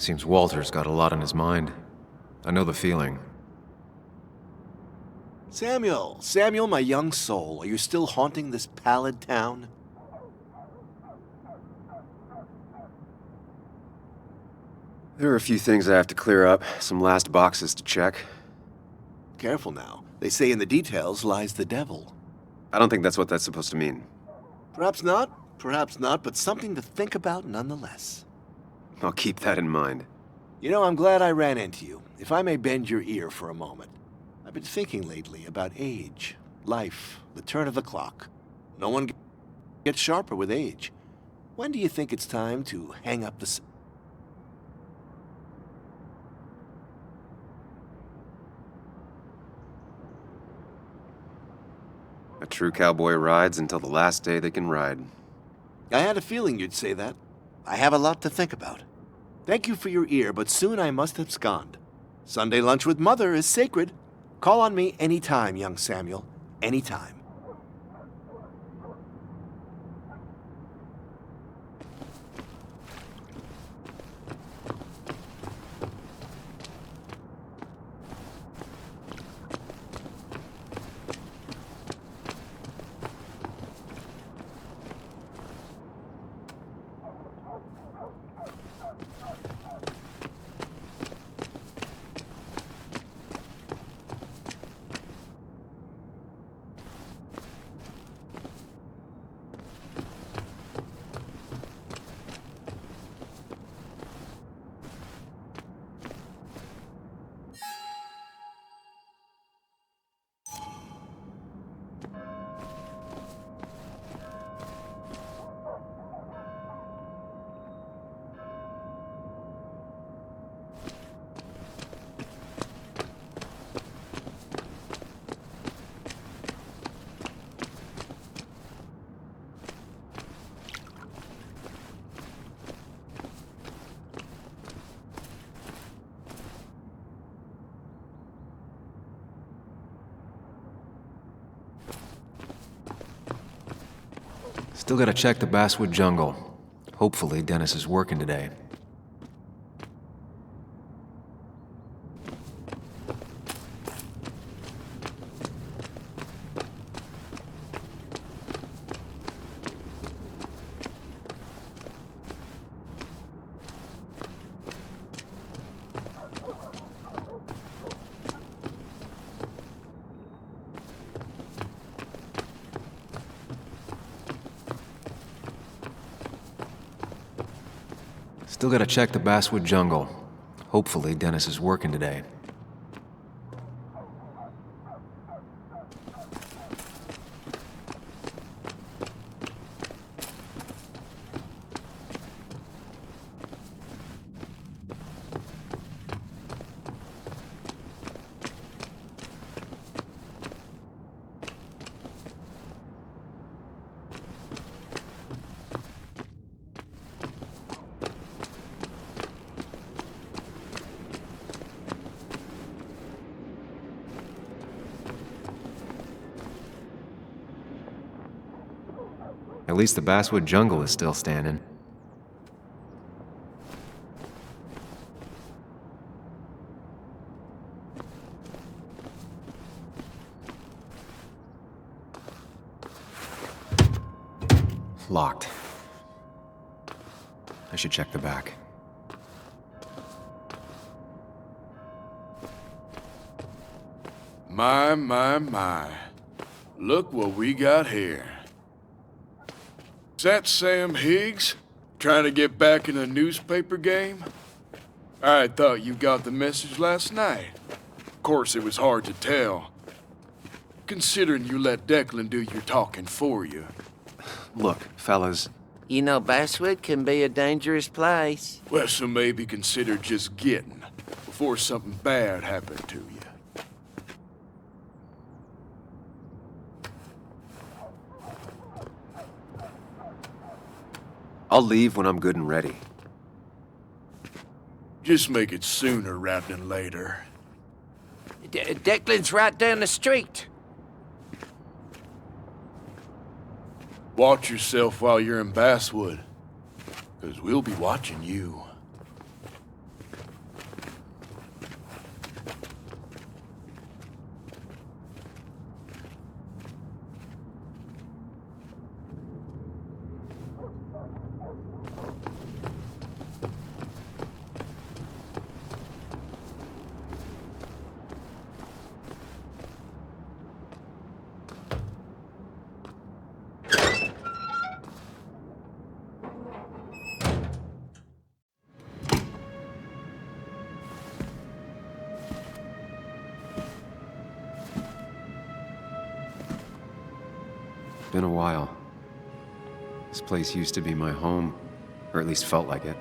Seems Walter's got a lot on his mind. I know the feeling. Samuel, my young soul, are you still haunting this pallid town? There are a few things I have to clear up, some last boxes to check. Careful now. They say in the details lies the devil. I don't think that's what that's supposed to mean. Perhaps not, but something to think about nonetheless. I'll keep that in mind. You know, I'm glad I ran into you. If I may bend your ear for a moment. I've been thinking lately about age, life, the turn of the clock. No one gets sharper with age. When do you think it's time to hang up the... A true cowboy rides until the last day they can ride. I had a feeling you'd say that. I have a lot to think about. Thank you for your ear, but soon I must abscond. Sunday lunch with Mother is sacred. Call on me anytime, young Samuel. Anytime. Still gotta check the Basswood Jungle. Hopefully Dennis is working today. Still gotta check the Basswood Jungle. Hopefully Dennis is working today. At least the Basswood Jungle is still standing. Locked. I should check the back. My. Look what we got here. Is that Sam Higgs? Trying to get back in the newspaper game? I thought you got the message last night. Of course, it was hard to tell, considering you let Declan do your talking for you. Look, fellas. You know, Basswood can be a dangerous place. Well, so maybe consider just getting before something bad happened to you. I'll leave when I'm good and ready. Just make it sooner rather than later. Declan's right down the street. Watch yourself while you're in Basswood, because we'll be watching you. been a while. This place used to be my home, or at least felt like it.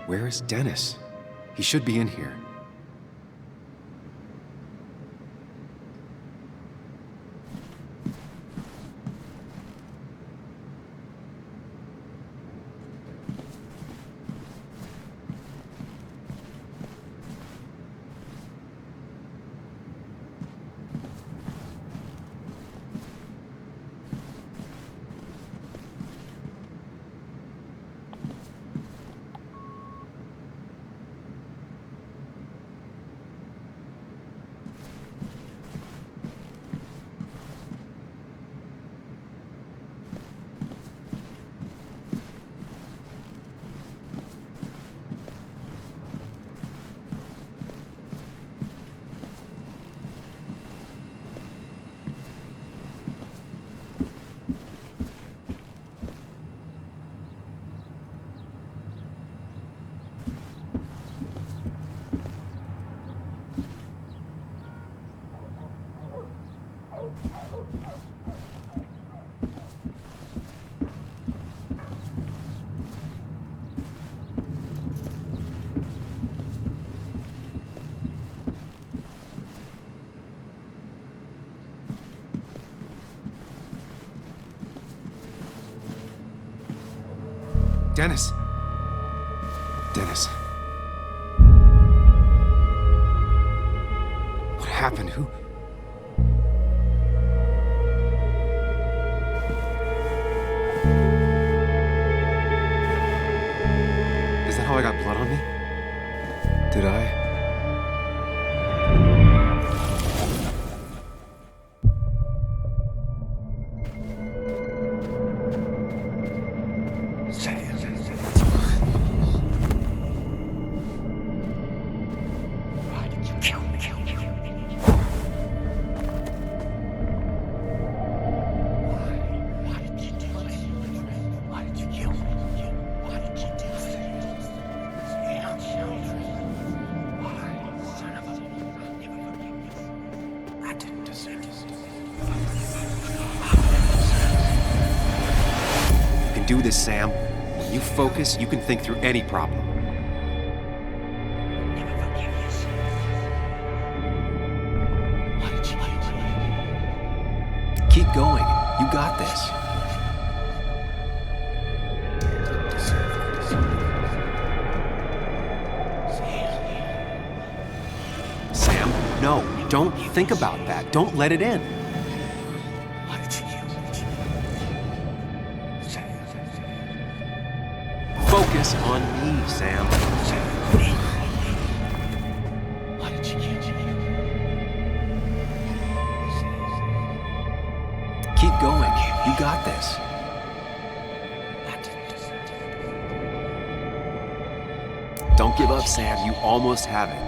Where is Dennis? He should be in here. Dennis! Dennis. What happened? Who? Is that how I got blood on me? Did I? Do this, Sam. When you focus, you can think through any problem. Keep going. You got this. Sam, no. Don't think about that. Don't let it in. Focus on me, Sam. Keep going. You got this. Don't give up, Sam. You almost have it.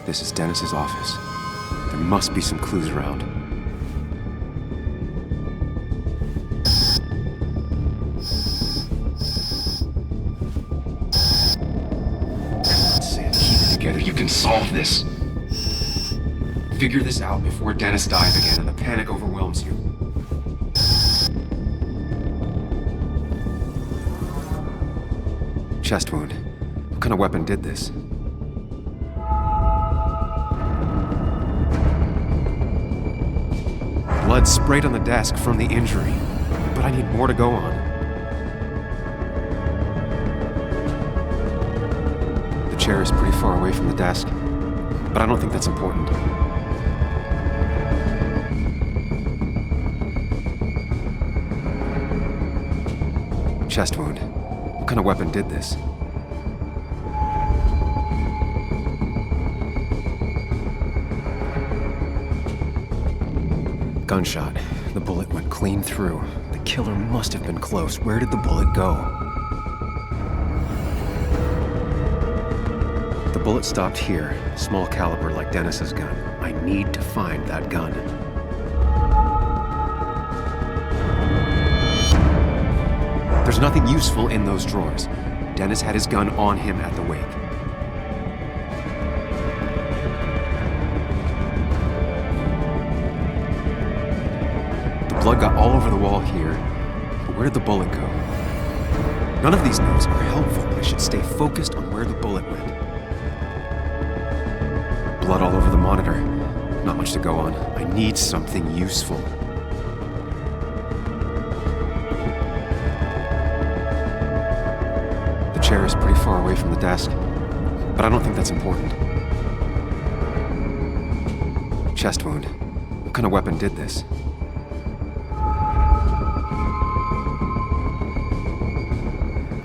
This is Dennis's office. There must be some clues around. Sam, keep it together. You can solve this. Figure this out before Dennis dies again and the panic overwhelms you. Chest wound. What kind of weapon did this? Blood sprayed on the desk from the injury, but I need more to go on. The chair is pretty far away from the desk, but I don't think that's important. Chest wound. What kind of weapon did this? Gunshot. The bullet went clean through. The killer must have been close. Where did the bullet go? bullet stopped here. Small caliber like Dennis's gun. I need to find that gun. There's nothing useful in those drawers. Dennis had his gun on him at the wake. The blood got all over the wall here, but where did the bullet go? None of these notes are helpful, but I should stay focused on where the bullet went. Blood all over the monitor. Not much to go on. I need something useful. The chair is pretty far away from the desk, but I don't think that's important. Chest wound. What kind of weapon did this?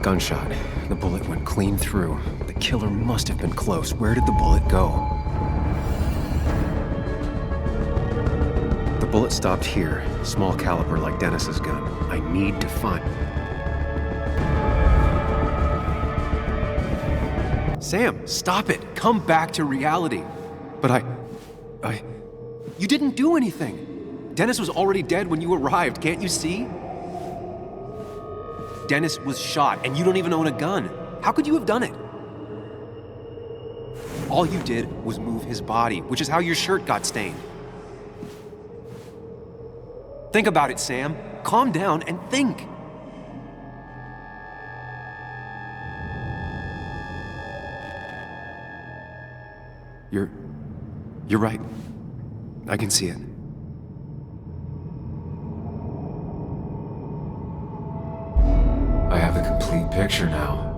Gunshot. The bullet went clean through. The killer must have been close. Where did the bullet go? The bullet stopped here. Small caliber like Dennis's gun. I need to find... Sam, stop it! Come back to reality! But You didn't do anything! Dennis was already dead when you arrived, can't you see? Dennis was shot, and you don't even own a gun. How could you have done it? All you did was move his body, which is how your shirt got stained. Think about it, Sam. Calm down and think. You're right. I can see it. I have the complete picture now.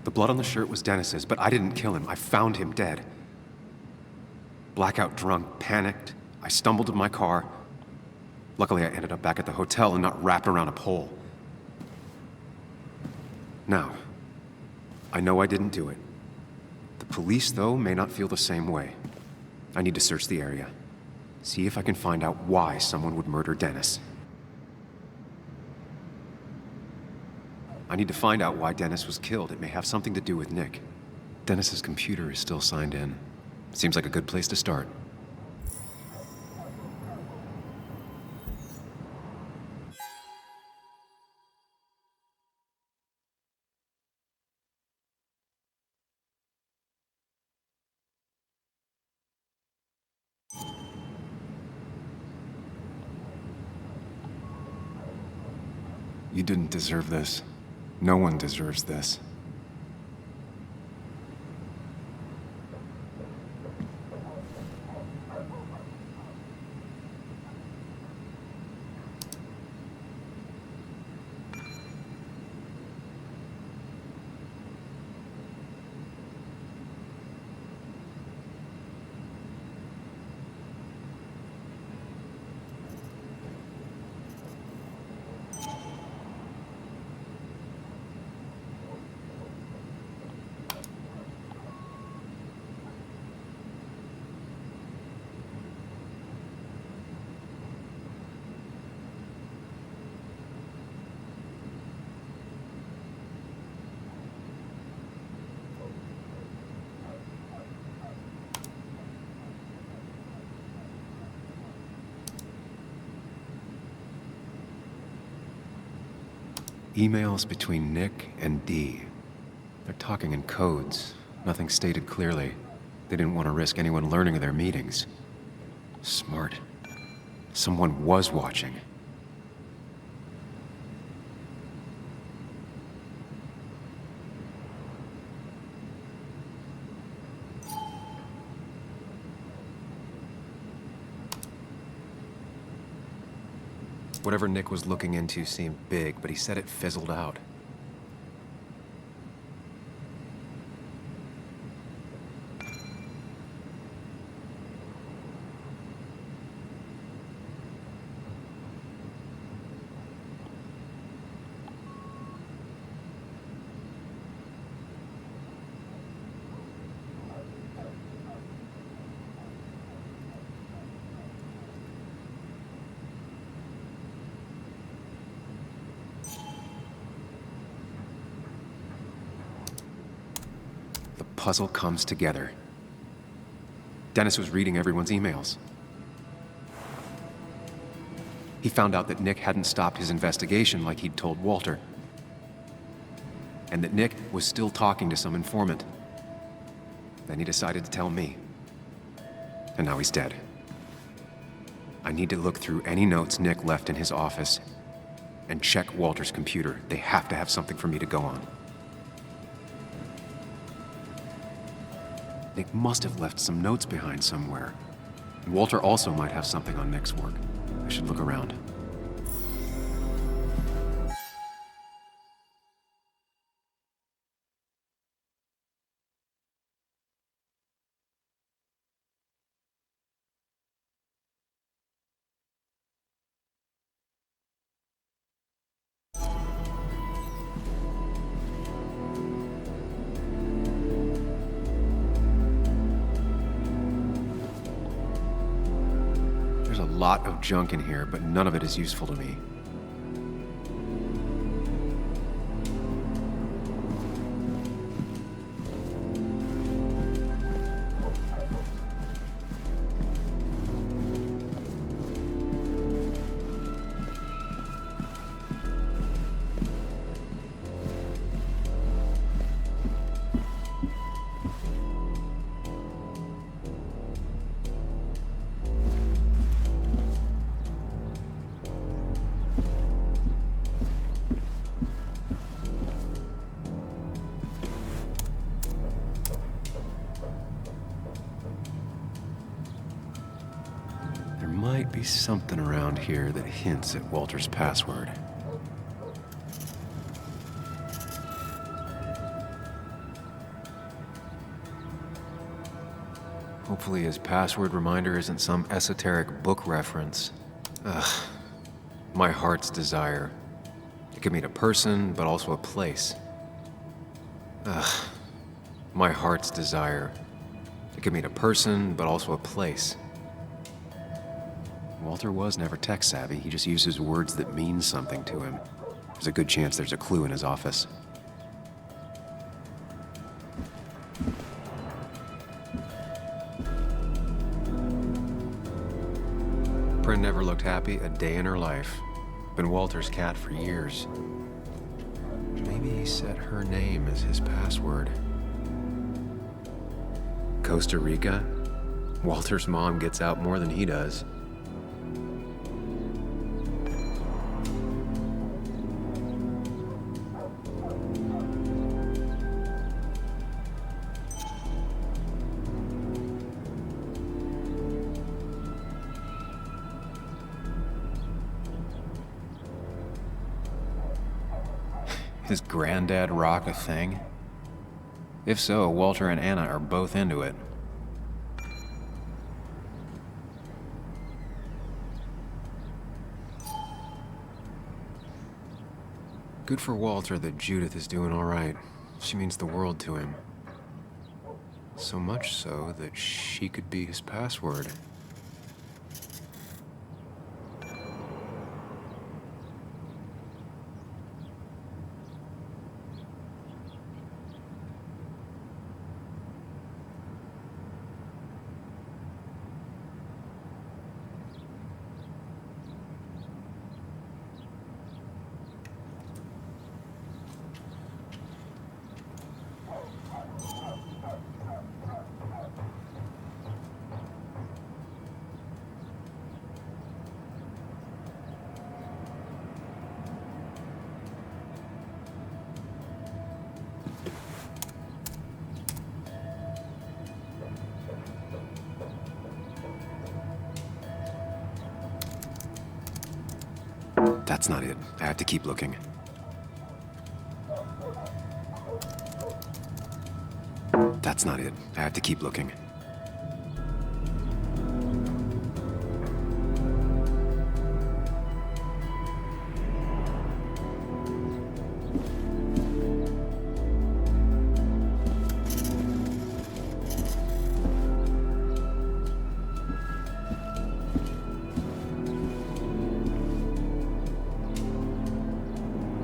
The blood on the shirt was Dennis's, but I didn't kill him. I found him dead. Blackout drunk, panicked. I stumbled to my car. Luckily, I ended up back at the hotel and not wrapped around a pole. Now, I know I didn't do it. The police, though, may not feel the same way. I need to search the area. See if I can find out why someone would murder Dennis. I need to find out why Dennis was killed. It may have something to do with Nick. Dennis's computer is still signed in. Seems like a good place to start. You didn't deserve this. No one deserves this. emails between Nick and Dee. They're talking in codes, nothing stated clearly. They didn't want to risk anyone learning of their meetings. Smart. Someone was watching. Whatever Nick was looking into seemed big, but he said it fizzled out. Puzzle comes together. Dennis was reading everyone's emails. He found out that Nick hadn't stopped his investigation like he'd told Walter. And that Nick was still talking to some informant. Then he decided to tell me. And now he's dead. I need to look through any notes Nick left in his office and check Walter's computer. They have to have something for me to go on. Nick must have left some notes behind somewhere. Walter also might have something on Nick's work. I should look around. There's a lot of junk in here, but none of it is useful to me. Might be something around here that hints at Walter's password. Hopefully his password reminder isn't some esoteric book reference. Ugh. My heart's desire. It could mean a person, but also a place. Ugh. My heart's desire. It could mean a person, but also a place. Walter was never tech-savvy. He just uses words that mean something to him. There's a good chance there's a clue in his office. Prin never looked happy a day in her life. Been Walter's cat for years. Maybe he set her name as his password. Costa Rica? Walter's mom gets out more than he does. His granddad rock a thing? If so, Walter and Anna are both into it. Good for Walter that Judith is doing all right. She means the world to him. So much so that she could be his password. That's not it. I have to keep looking. That's not it. I have to keep looking.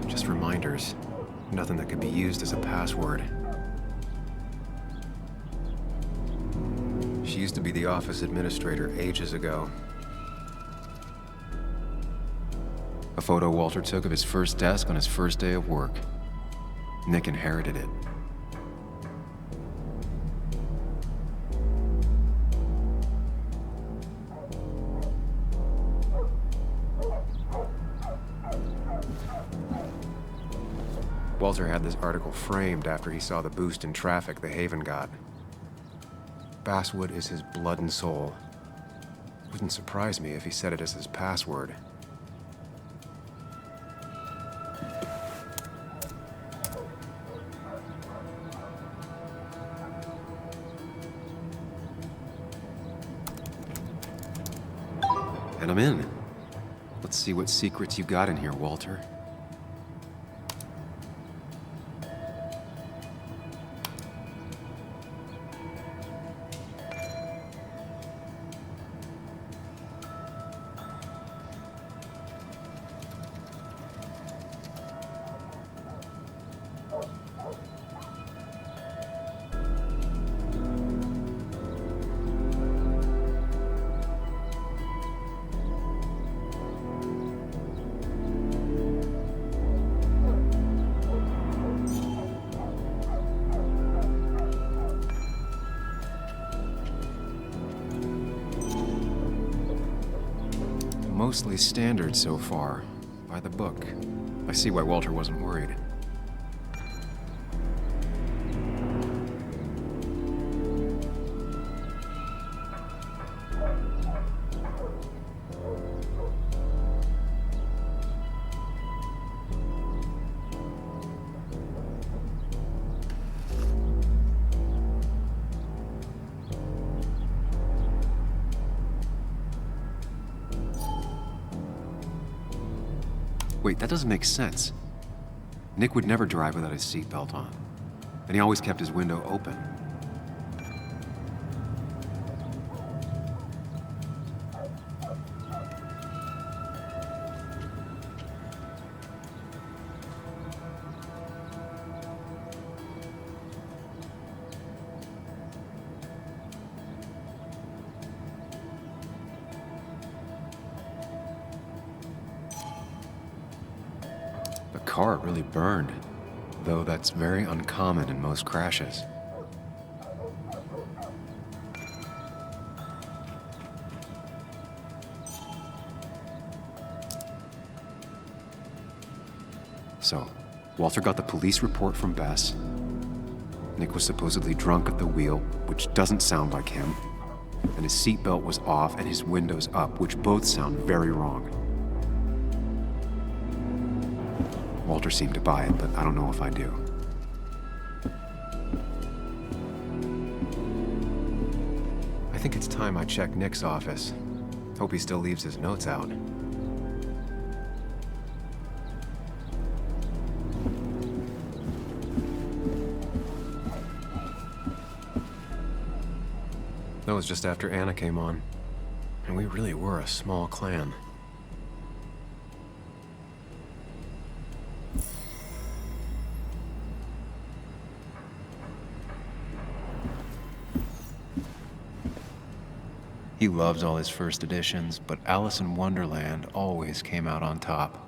Just reminders. Nothing that could be used as a password. She used to be the office administrator ages ago. A photo Walter took of his first desk on his first day of work. Nick inherited it. Walter had this article framed after he saw the boost in traffic the Haven got. Basswood is his blood and soul. Wouldn't surprise me if he set it as his password. And I'm in. Let's see what secrets you got in here, Walter. Mostly standard so far, by the book. I see why Walter wasn't worried. Wait, that doesn't make sense. Nick would never drive without his seatbelt on. And he always kept his window open. The car really burned, though that's very uncommon in most crashes. So, Walter got the police report from Bess. Nick was supposedly drunk at the wheel, which doesn't sound like him. And his seatbelt was off and his windows up, which both sound very wrong. Walter seemed to buy it, but I don't know if I do. I think it's time I check Nick's office. Hope he still leaves his notes out. That was just after Anna came on. And we really were a small clan. He loves all his first editions, but Alice in Wonderland always came out on top.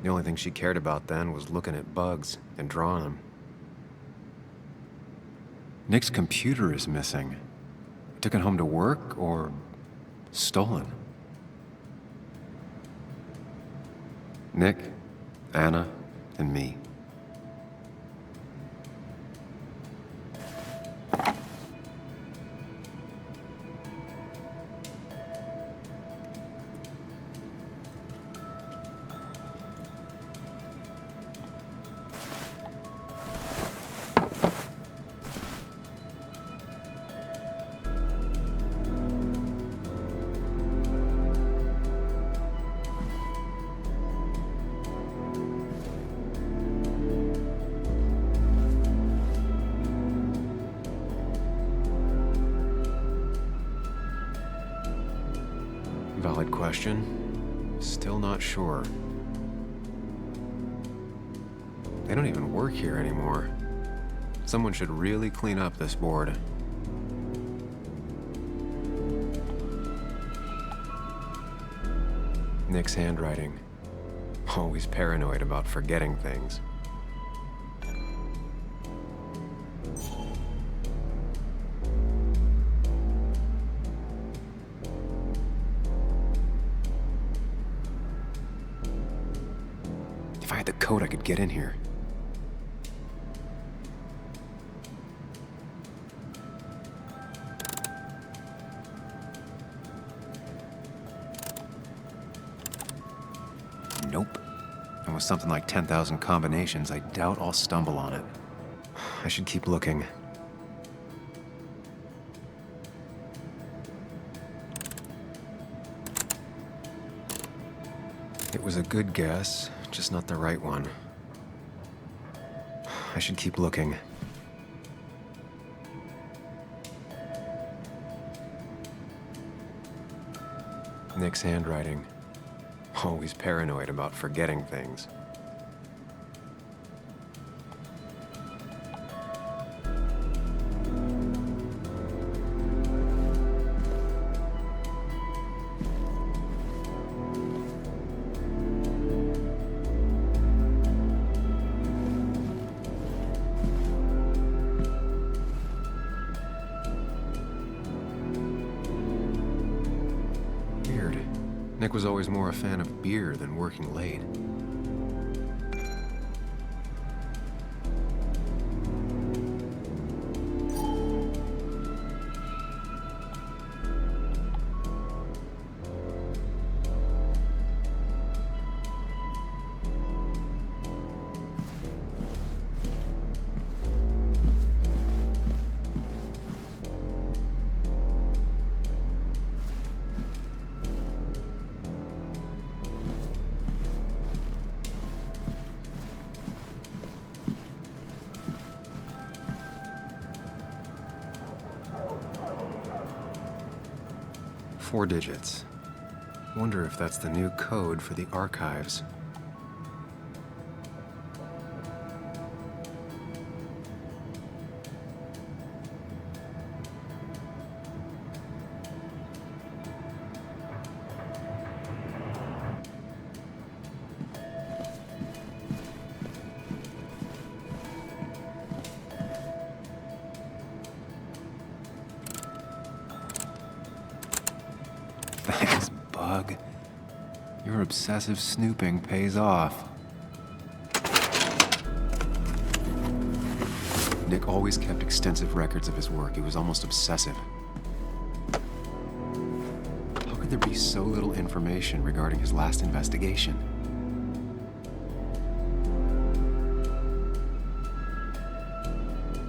The only thing she cared about then was looking at bugs and drawing them. Nick's computer is missing. Took it home to work or stolen? Nick, Anna, and me. Valid question. Still not sure. They don't even work here anymore. Someone should really clean up this board. Nick's handwriting. Always paranoid about forgetting things. If I had the code, I could get in here. Nope. And with something like 10,000 combinations, I doubt I'll stumble on it. I should keep looking. It was a good guess, just not the right one. I should keep looking. Nick's handwriting. Always paranoid about forgetting things. Weird. Nick was always more a fan of beer than working late. Four digits. Wonder if that's the new code for the archives. Thanks, Bug. Your obsessive snooping pays off. Nick always kept extensive records of his work. He was almost obsessive. How could there be so little information regarding his last investigation?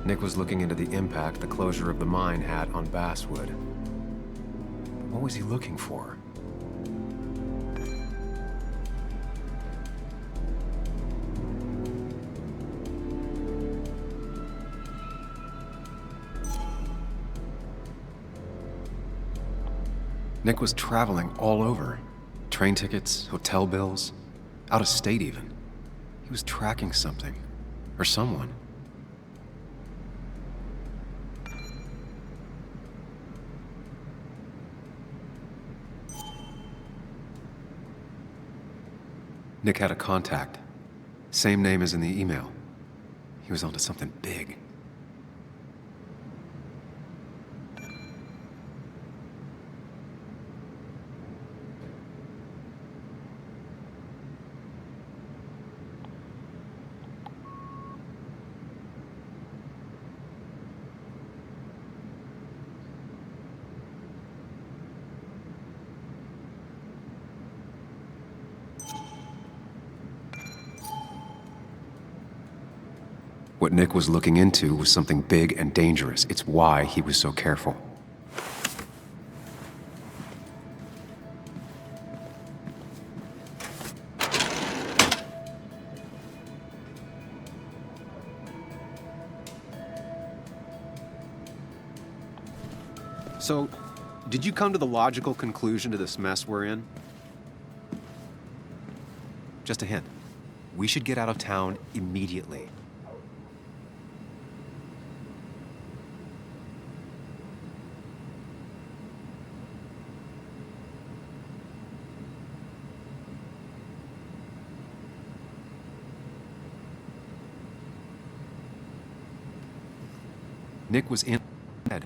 Nick was looking into the impact the closure of the mine had on Basswood. What was he looking for? Nick was traveling all over. Train tickets, hotel bills, out of state even. He was tracking something, or someone. Nick had a contact. Same name as in the email. He was onto something big. What Nick was looking into was something big and dangerous. It's why he was so careful. So, did you come to the logical conclusion to this mess we're in? Just a hint. We should get out of town immediately. Nick was in bed.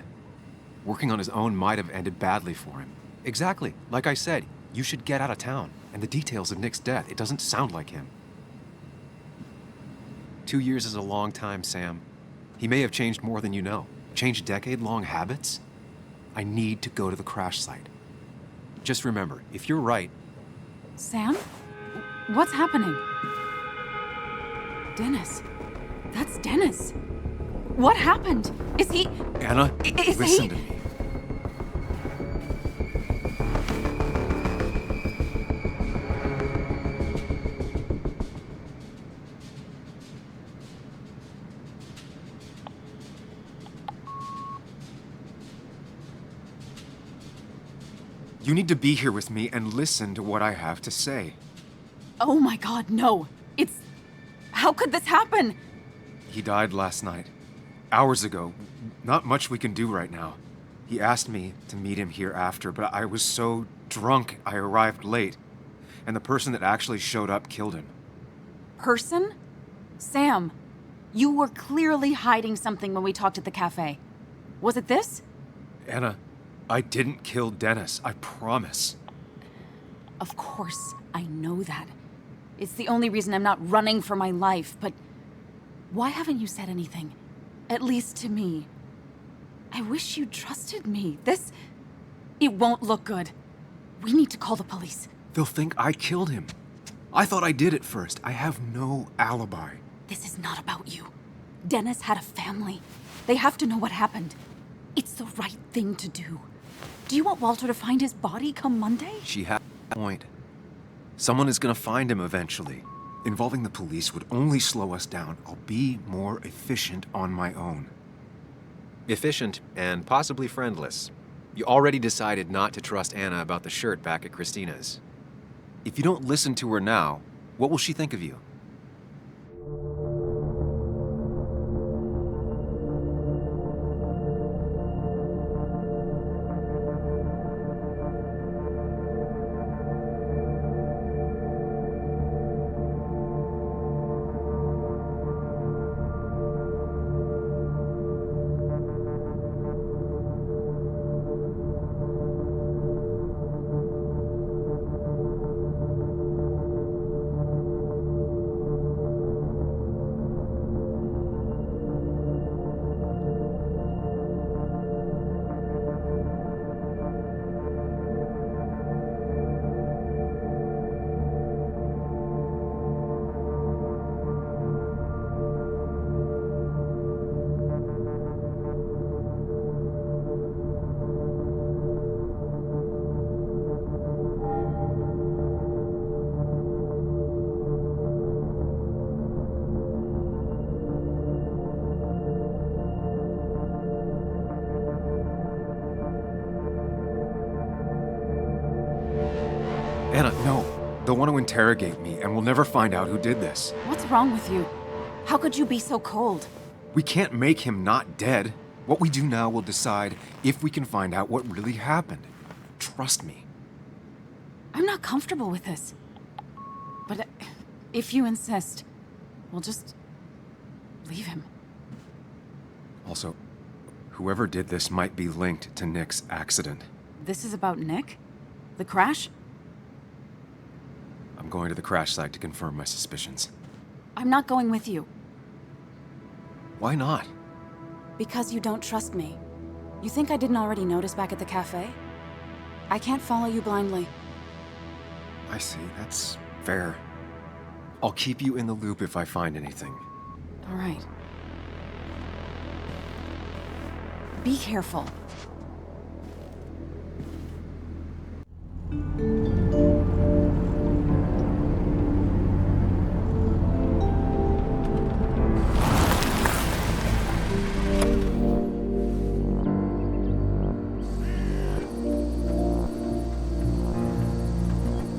Working on his own might have ended badly for him. Exactly. Like I said, you should get out of town. And the details of Nick's death, it doesn't sound like him. 2 years is a long time, Sam. He may have changed more than you know. Changed decade-long habits? I need to go to the crash site. Just remember, if you're right... Sam? What's happening? Dennis. That's Dennis. What happened? Is he... Anna, listen to me. You need to be here with me and listen to what I have to say. Oh my God, no. It's... How could this happen? He died last night. Hours ago. Not much we can do right now. He asked me to meet him here after, but I was so drunk I arrived late. And the person that actually showed up killed him. Person? Sam, you were clearly hiding something when we talked at the cafe. Was it this? Anna, I didn't kill Dennis, I promise. Of course, I know that. It's the only reason I'm not running for my life, but why haven't you said anything? At least to me. I wish you trusted me. It won't look good. We need to call the police. They'll think I killed him. I thought I did at first. I have no alibi. This is not about you. Dennis had a family. They have to know what happened. It's the right thing to do. Do you want Walter to find his body come Monday? She had a point. Someone is gonna find him eventually. Involving the police would only slow us down. I'll be more efficient on my own. Efficient and possibly friendless. You already decided not to trust Anna about the shirt back at Christina's. If you don't listen to her now, what will she think of you? Anna, no. They'll want to interrogate me, and we'll never find out who did this. What's wrong with you? How could you be so cold? We can't make him not dead. What we do now will decide if we can find out what really happened. Trust me. I'm not comfortable with this. But If you insist, we'll just leave him. Also, whoever did this might be linked to Nick's accident. This is about Nick? The crash? I'm going to the crash site to confirm my suspicions. I'm not going with you. Why not? Because you don't trust me. You think I didn't already notice back at the cafe? I can't follow you blindly. I see, that's fair. I'll keep you in the loop if I find anything. All right. Be careful.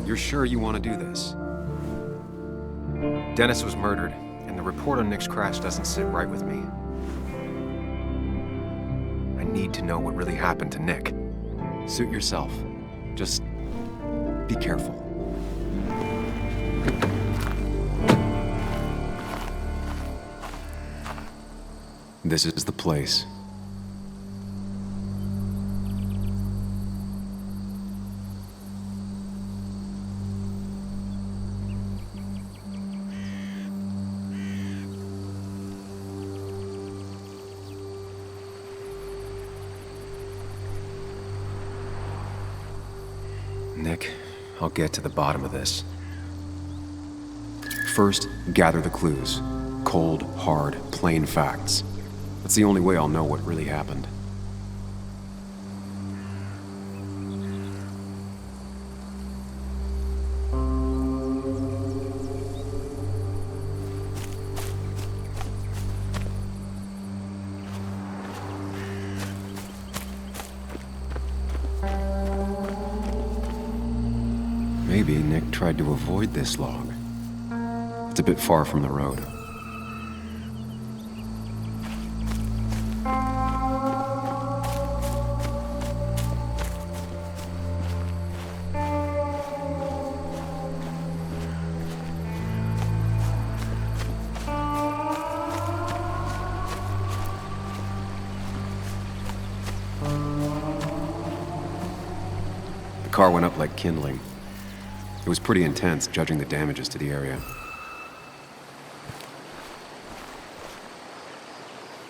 You're sure you want to do this? Dennis was murdered, and the report on Nick's crash doesn't sit right with me. I need to know what really happened to Nick. Suit yourself. Just be careful. This is the place. Nick, I'll get to the bottom of this. First, gather the clues. Cold, hard, plain facts. That's the only way I'll know what really happened. Maybe Nick tried to avoid this log. It's a bit far from the road. The car went up like kindling. It was pretty intense, judging the damages to the area.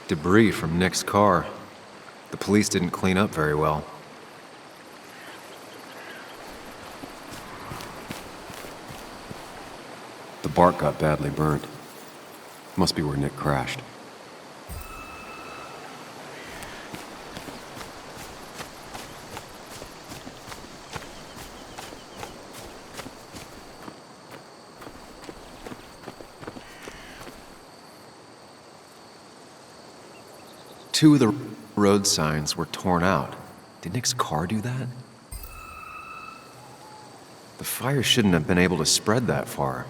Debris from Nick's car. The police didn't clean up very well. The bark got badly burnt. Must be where Nick crashed. Two of the road signs were torn out. Did Nick's car do that? The fire shouldn't have been able to spread that far.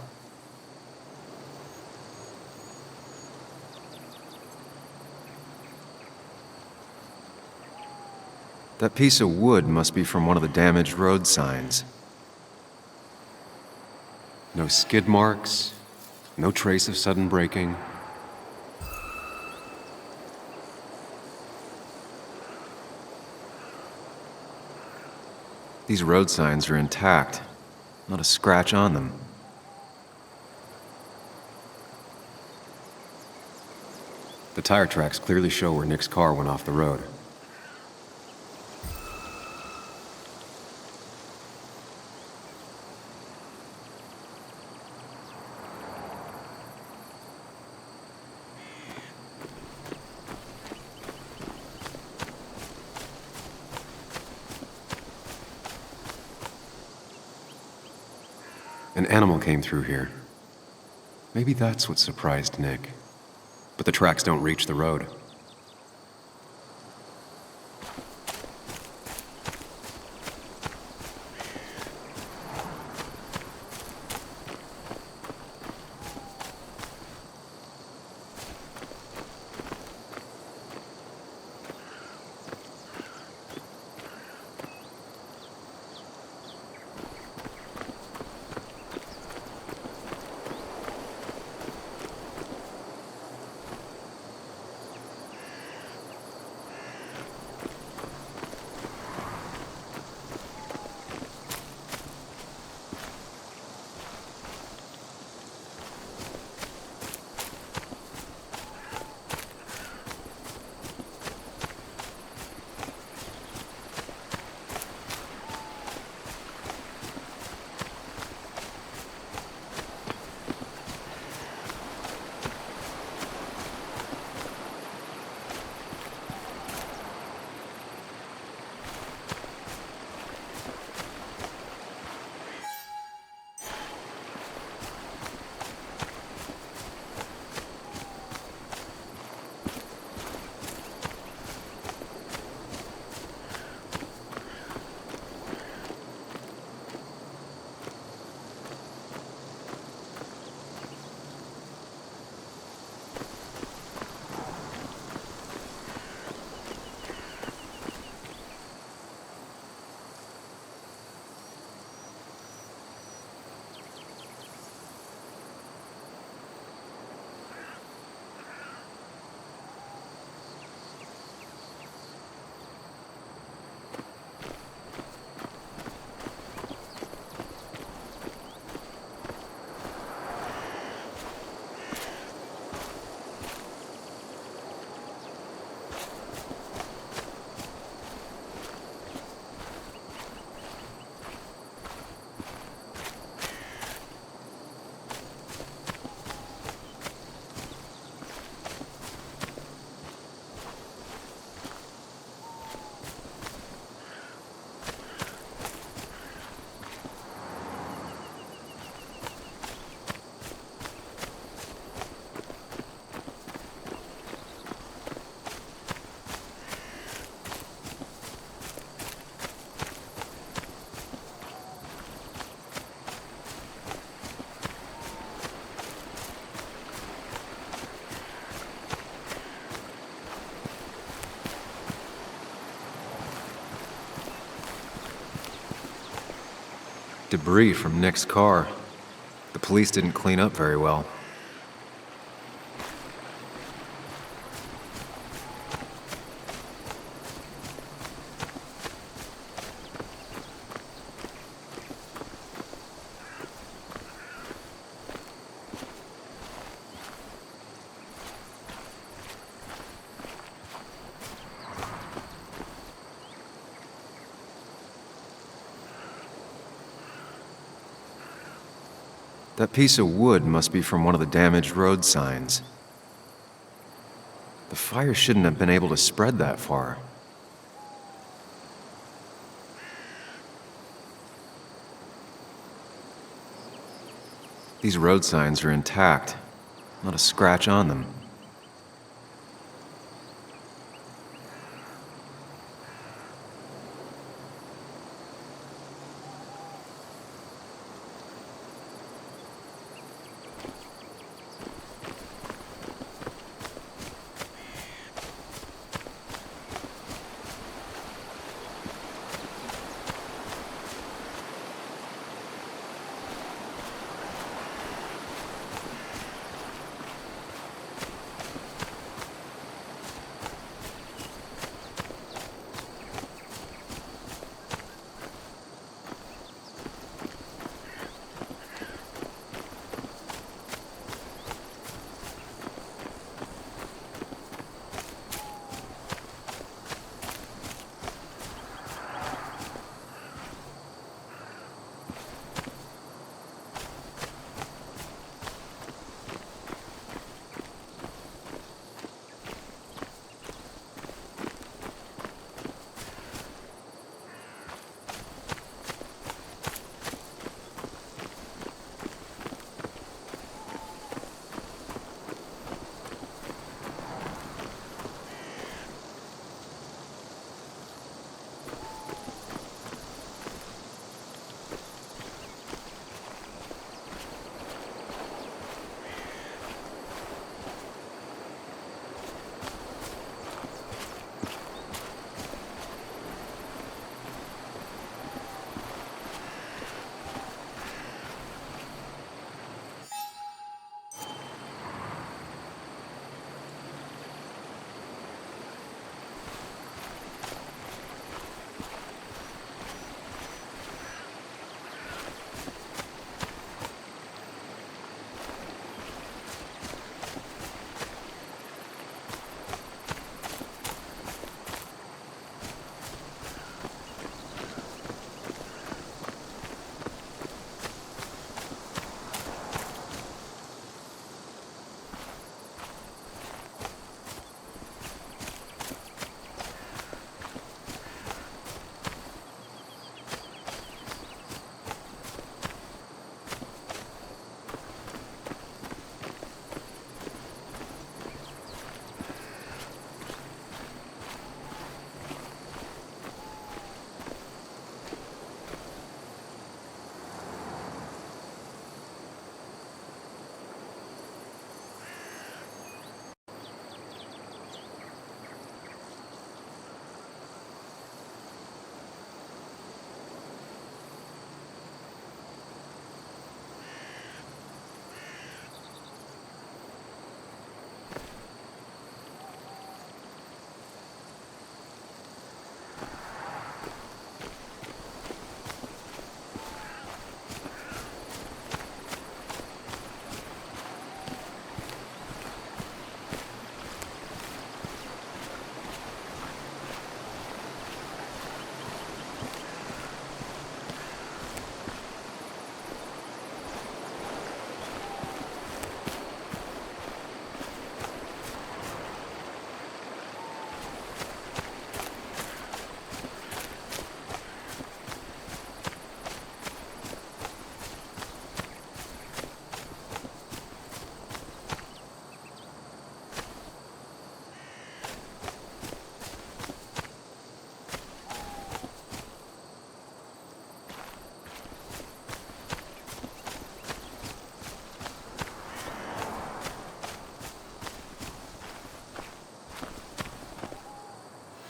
That piece of wood must be from one of the damaged road signs. No skid marks, no trace of sudden braking. These road signs are intact, not a scratch on them. The tire tracks clearly show where Nick's car went off the road. An animal came through here. Maybe that's what surprised Nick. But the tracks don't reach the road. Debris from Nick's car. The police didn't clean up very well. That piece of wood must be from one of the damaged road signs. The fire shouldn't have been able to spread that far. These road signs are intact, not a scratch on them.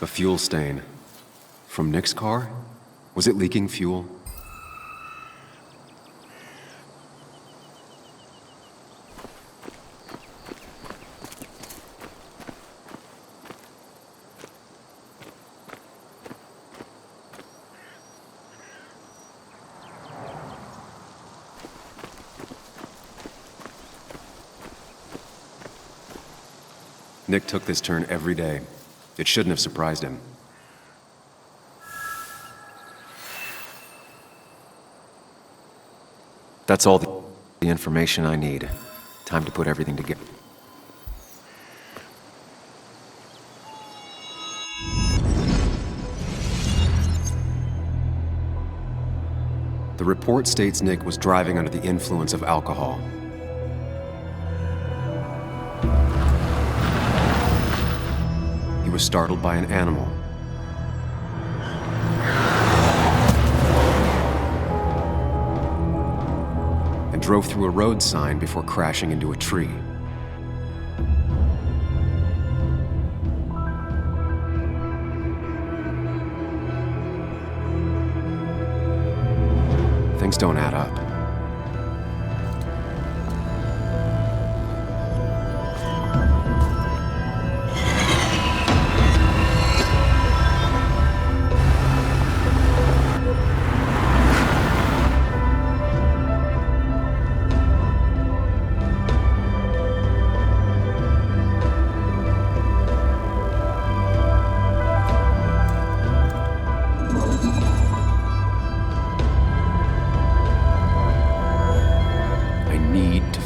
A fuel stain. From Nick's car? Was it leaking fuel? Nick took this turn every day. It shouldn't have surprised him. That's all the information I need. Time to put everything together. The report states Nick was driving under the influence of alcohol. He was startled by an animal. And drove through a road sign before crashing into a tree. Things don't add up.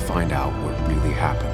Find out what really happened.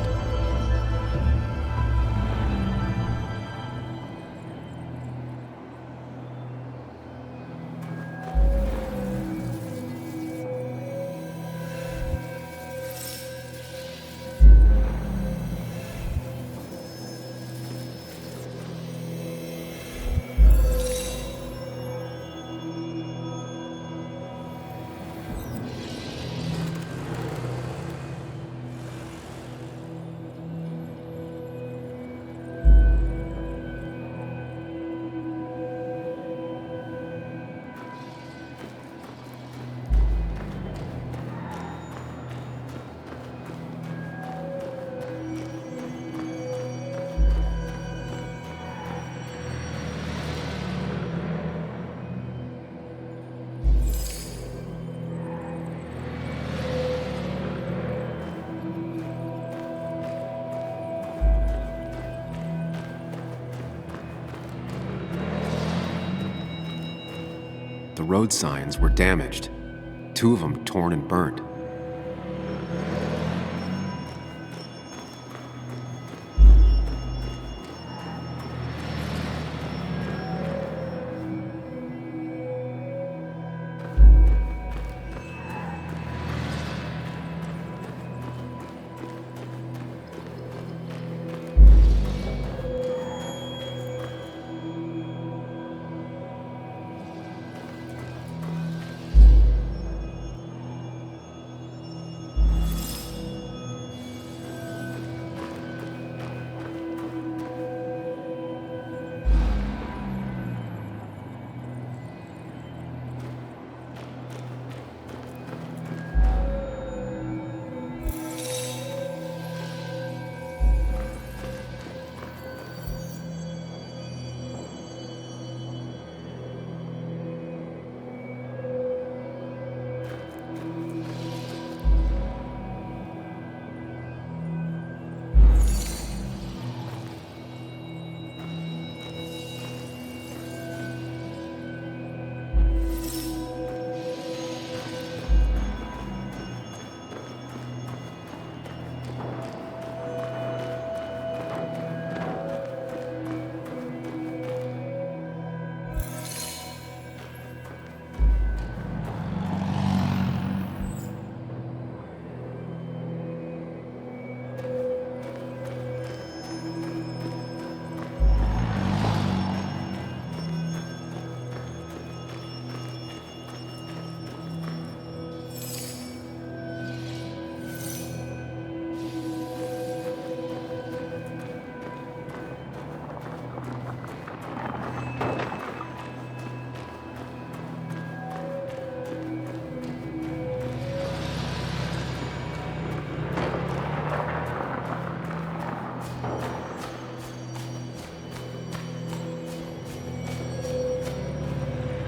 The road signs were damaged, 2 of them torn and burnt.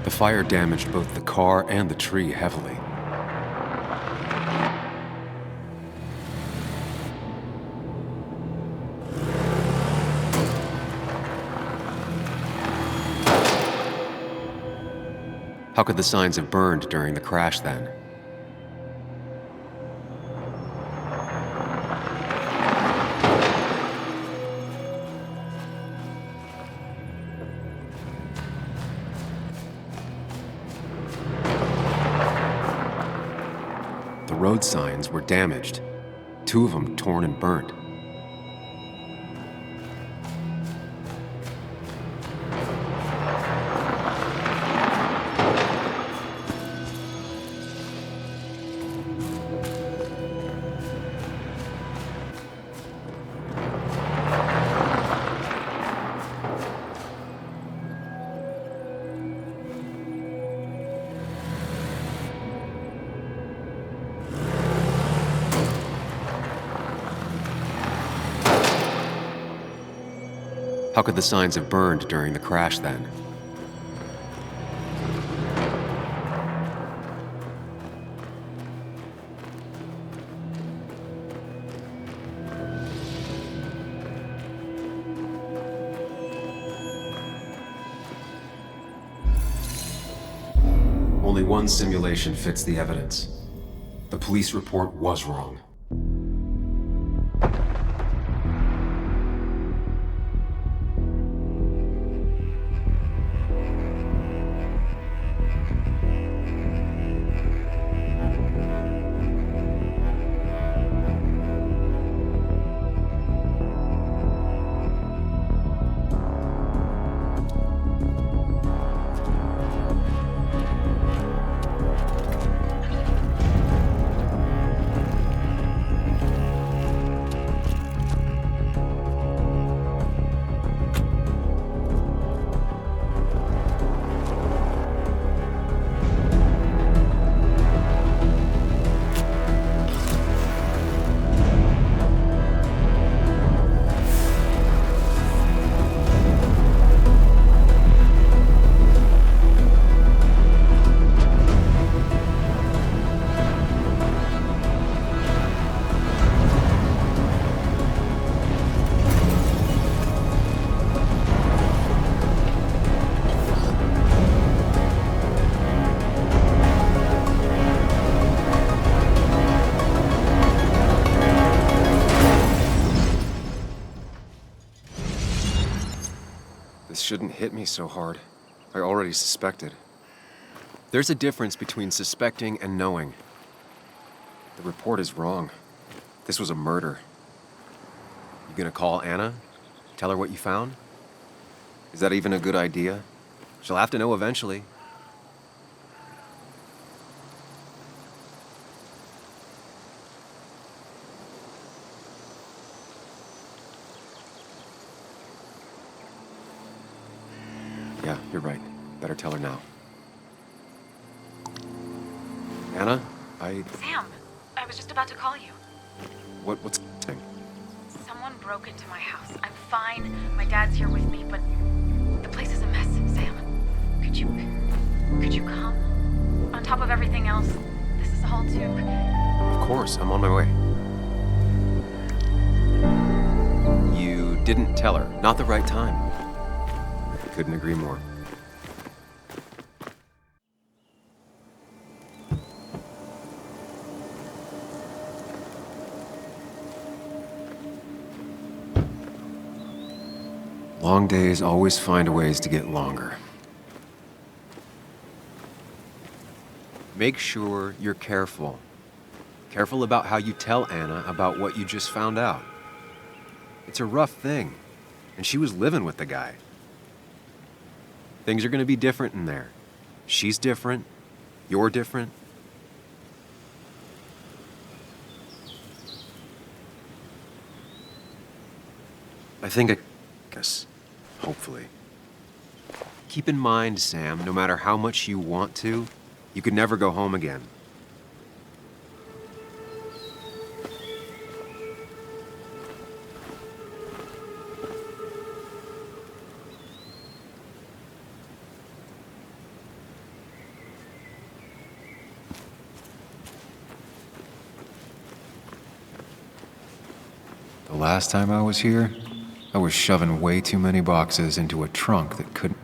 The fire damaged both the car and the tree heavily. How could the signs have burned during the crash then? The road signs were damaged, 2 of them torn and burnt. How could the signs have burned during the crash then? Only one simulation fits the evidence. The police report was wrong. This shouldn't hit me so hard. I already suspected. There's a difference between suspecting and knowing. The report is wrong. This was a murder. You gonna call Anna? Tell her what you found? Is that even a good idea? She'll have to know eventually. Yeah, you're right. Better tell her now. Anna, Sam, I was just about to call you. What's happening? Someone broke into my house. I'm fine. My dad's here with me, but the place is a mess, Sam. Could you come? On top of everything else, this is all too... Of course, I'm on my way. You didn't tell her. Not the right time. I couldn't agree more. Long days always find ways to get longer. Make sure you're careful. Careful about how you tell Anna about what you just found out. It's a rough thing, and she was living with the guy. Things are going to be different in there. She's different. You're different. I guess, hopefully. Keep in mind, Sam, no matter how much you want to, you could never go home again. The last time I was here, I was shoving way too many boxes into a trunk that couldn't...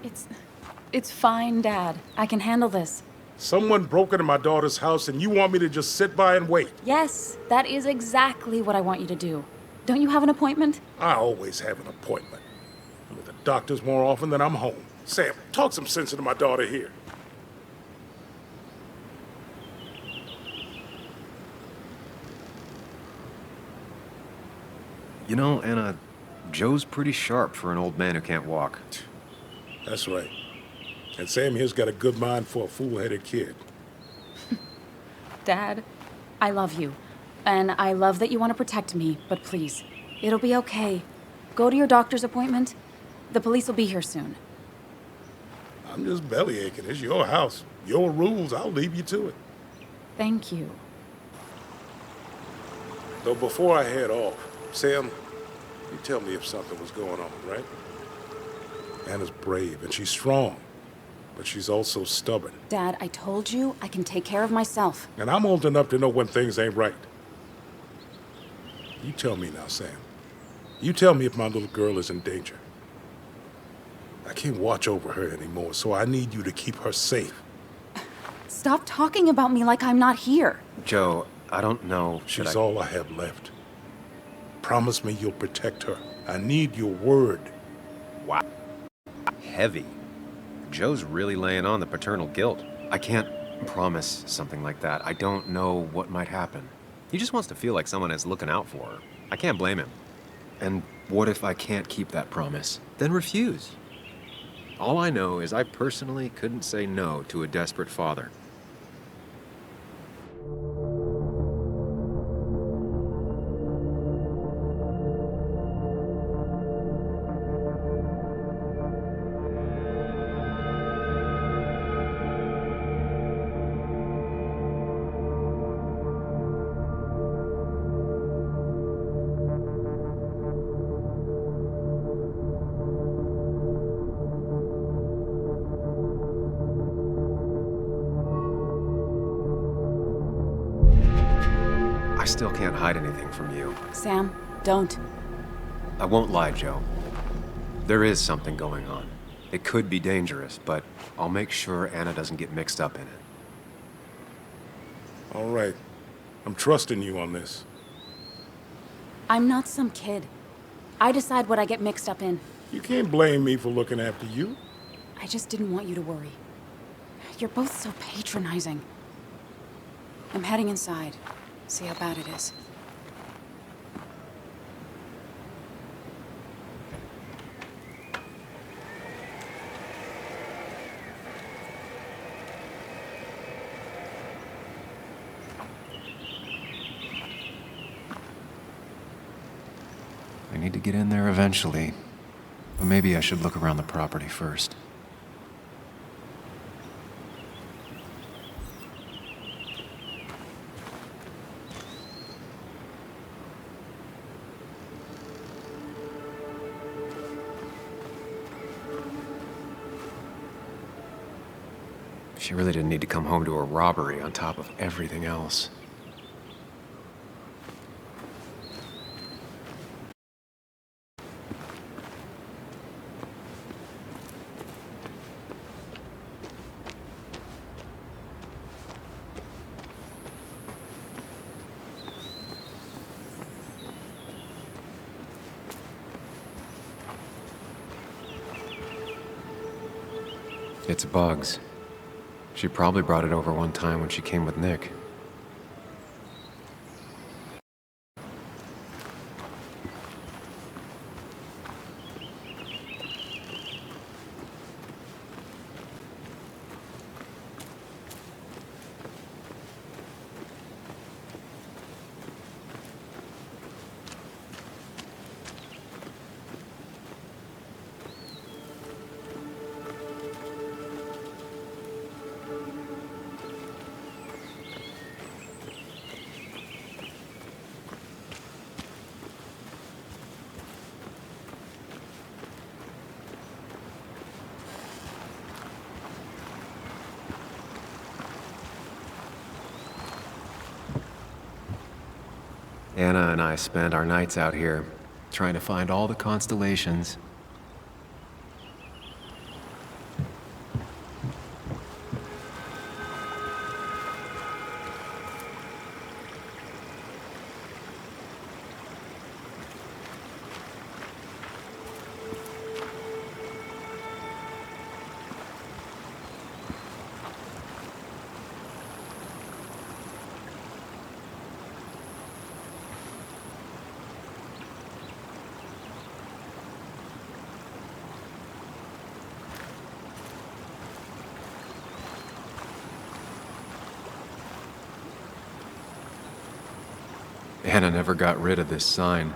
It's fine, Dad. I can handle this. Someone broke into my daughter's house and you want me to just sit by and wait? Yes, that is exactly what I want you to do. Don't you have an appointment? I always have an appointment. I'm at the doctor's more often than I'm home. Sam, talk some sense into my daughter here. You know, Anna, Joe's pretty sharp for an old man who can't walk. That's right. And Sam here's got a good mind for a fool-headed kid. Dad, I love you. And I love that you want to protect me, but please, it'll be okay. Go to your doctor's appointment. The police will be here soon. I'm just bellyaching. It's your house. Your rules. I'll leave you to it. Thank you. Though before I head off, Sam, you tell me if something was going on, right? Anna's brave and she's strong, but she's also stubborn. Dad, I told you I can take care of myself. And I'm old enough to know when things ain't right. You tell me now, Sam. You tell me if my little girl is in danger. I can't watch over her anymore, so I need you to keep her safe. Stop talking about me like I'm not here. Joe, I don't know. She's all I have left. Promise me you'll protect her. I need your word. Wow. Heavy. Joe's really laying on the paternal guilt. I can't promise something like that. I don't know what might happen. He just wants to feel like someone is looking out for her. I can't blame him. And what if I can't keep that promise? Then refuse. All I know is I personally couldn't say no to a desperate father. I still can't hide anything from you. Sam, don't. I won't lie, Joe. There is something going on. It could be dangerous, but I'll make sure Anna doesn't get mixed up in it. All right. I'm trusting you on this. I'm not some kid. I decide what I get mixed up in. You can't blame me for looking after you. I just didn't want you to worry. You're both so patronizing. I'm heading inside. See how bad it is. I need to get in there eventually, but maybe I should look around the property first. She really didn't need to come home to a robbery on top of everything else. It's bugs. She probably brought it over one time when she came with Nick. Anna and I spend our nights out here, trying to find all the constellations. Anna never got rid of this sign.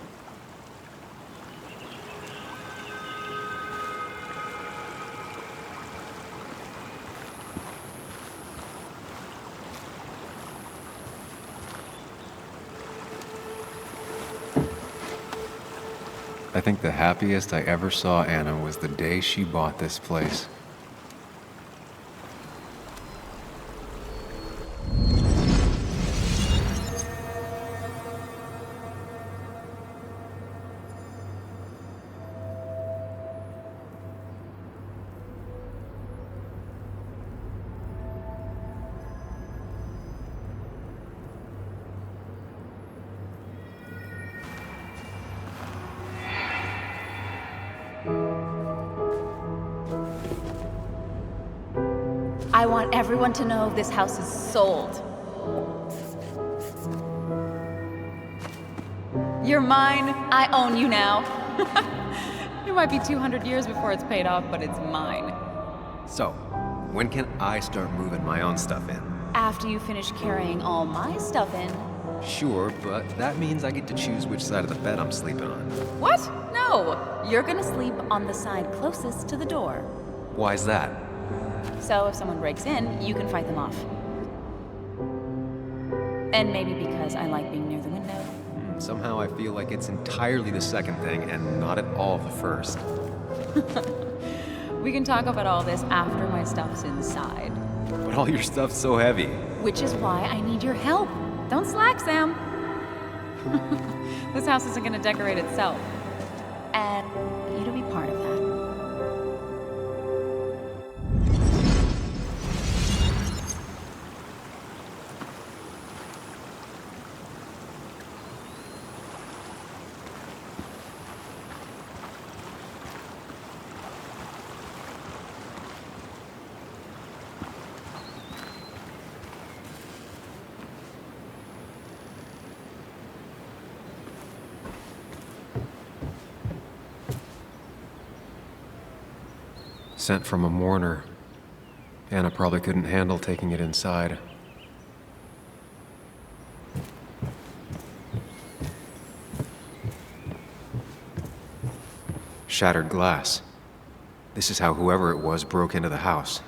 I think the happiest I ever saw Anna was the day she bought this place. I want everyone to know this house is sold. You're mine. I own you now. It might be 200 years before it's paid off, but it's mine. So, when can I start moving my own stuff in? After you finish carrying all my stuff in. Sure, but that means I get to choose which side of the bed I'm sleeping on. What? No. You're gonna sleep on the side closest to the door. Why's that? So if someone breaks in, you can fight them off. And maybe because I like being near the window. Somehow I feel like it's entirely the second thing and not at all the first. We can talk about all this after my stuff's inside. But all your stuff's so heavy. Which is why I need your help. Don't slack, Sam. This house isn't gonna decorate itself. And you to be part of that. Sent from a mourner. Anna probably couldn't handle taking it inside. Shattered glass. This is how whoever it was broke into the house.